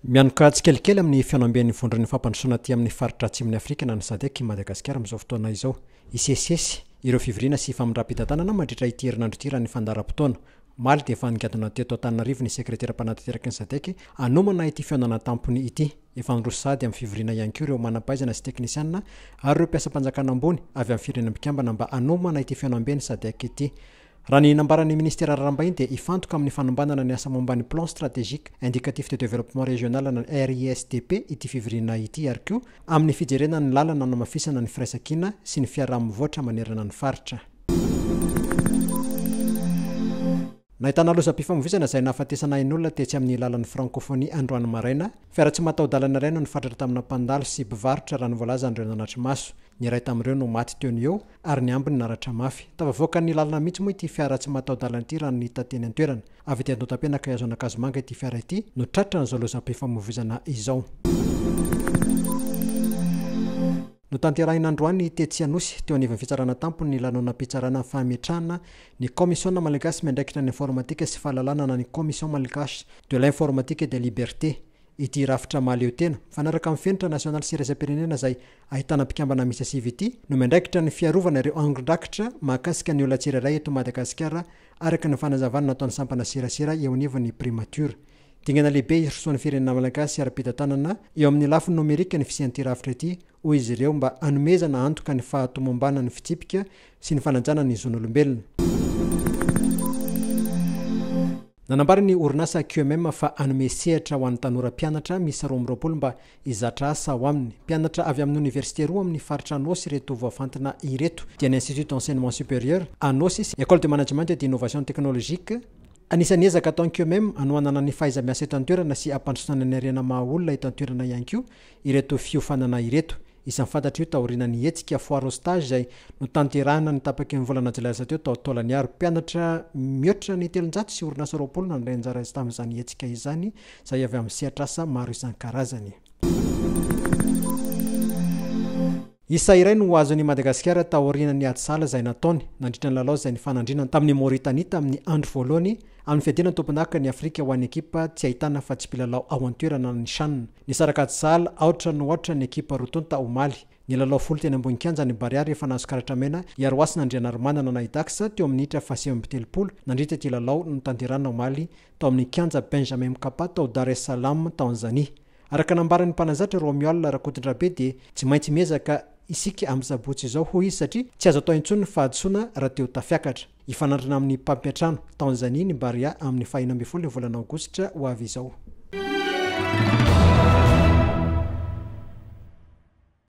Mianoka tsikelikely amin'ny fianambian'ny vondron'ny fampandrosoana aty amin'ny faritra atsimon'ny Afrika na ny SADC Madagasikara amin'izao fotoana izao. Isesesy ireo fivirina sy famindram-pitantanana mandritra ity herinandro ity raha ny fandaharam-potoana. Maly dia efa nigadona teto Antananarivo ny sekretera mpanatanteraky ny SADC hanomana ity fihaonana tampony ity. Efa nandroso sady amin'ny fivirina ihany koa ireo manam-pahaizana sy teknisianina ary ireo mpiasa-panjakana ambony avy amin'ny firenena-pikambana mba hanomana ity fihaonambian'ny SADC ity. Raha ny nambaran'ny ministera ararambahiny dia ifantoka amin'ny fanombanana ny asa momba ny plan stratégique indicatif de développement régional na RISDP ity fivirina ity ary koa amin'ny fijerena ny lalana namafisana ny firaisankina sy ny fiaraha-mivoatra manerana ny faritra. Nahitana lozam-pifamoivoizana izay nahafatesana ain'olona tetsy amin'ny lalan'ny francophonie androany maraina, fiara tsy mataho-dalana iray no nifatratra tamina mpandalo sy mpivarotra raha nivoalaza an'ireo nanatra maso. Ny iray tamin'ireo no maty teo ny eo ary ny ambiny naratra mafy. Tafavoaka ny lalana mihitsy moa ity fiara tsy mataho-dalana ity raha ny tanteny an-toerana. Avy ety Antontapenaka Azonakazomanga ity fiara ity no tratra n'izao lozam-pifamoivoizana izao. No tanterahina androany tetsy Anosy teo anivon'ny fitsarana tampony ny lanonam-pitsarana fametrahana ny Commission malagasy miandraikitra ny informatika sy fahalalana na ny Commission malagasy de l'informatique et de liberté. Ity rafitra maleo tena fanaraka amin'ny fenitra nasionaly sy iraisam-pirenena izay ahitana mpikambana misy sivy ity no miandraikitra ny fiarovana ireo angondrakitra mahakasika ny olona tsirairay eto Madagasikara araka ny fanazavana nataon'ny sampana serasera eo anivon'ny primature. Dingana lehibe irosoan'ny firenena malagasy ara-pitantanana eo amin'ny lafiny nomerika ny fisian'ity rafitra ity hoy izy ireo mba hanomezana antoka ny fahatomombanana ny fitsipika sy ny fananjana ny zon'olombelona. Nanambara ny orinasa QMM fa hanome sehatra ho an'ny tanora mpianatra misy 20 mba hizatra asa ao aminy. Mpianatra avy amin'ny université roa amin'ny faritra Anosy ireto voafantana ireto dia ny Institut d'enseignement supérieur Anosy sy École de management et d'innovation technologique. Anisan'ny ezaka ataon'ny QMM hanoanana ny fahaiza-miasa eto an-toerana sy hampandrosoana ny harena maha-olona eto an-toerana ihany koa ireto fiofanana ireto. Isan'ny fantatra io taoriana ny hetsika foire au stage izay no tanterahana ny tapaky ny volana jolay teo tao taolany aro. Mpianatra mihoatra ny 700 sy orinasa 20 na indray anjara tamin'izany hetsika izany izay avy amin'ny sehatra asa maro isan-karazany. Isa iray no azon'ny Madagasikara taorian'ny ady sala izay nataony nandritra ny lalao izay ny fanandrinana tamin'ny Mauritanie tamin'ny andro voalohany amin'ny fiadiana tomponaka ny Afrika ho an'ny ekipa tsy ahitana fa tsy mpilalao ao an-toerana ny shanina. Ny saraka ady sala aotra no ohatra ny ekipa rotonta tao Maly. Ny lalao folo teny ambony kianja ny Bariary efa nahazo karatra mena Iaroasina Andrianarmanana nahitaxa teo amin'ny hitra fahasivy-telopolo nandritra ity lalao no tanterana ao Maly tao amin'ny kianja Benjamin Mkapa tao Dar es Salaam Tanzania. Araka nambaran'ny mpanazatra Romuald Rakotondrabe dia tsy maintsy miezaka isika amin'ny sabotsy izao hoy izy satria tsy azo atao intsony ny fahadisoana raha teo tafiakatra. Ifanandrina amin'ny mpampiatrano Tanzania ny Baria amin'ny 12 volana Aogositra ho avy izao.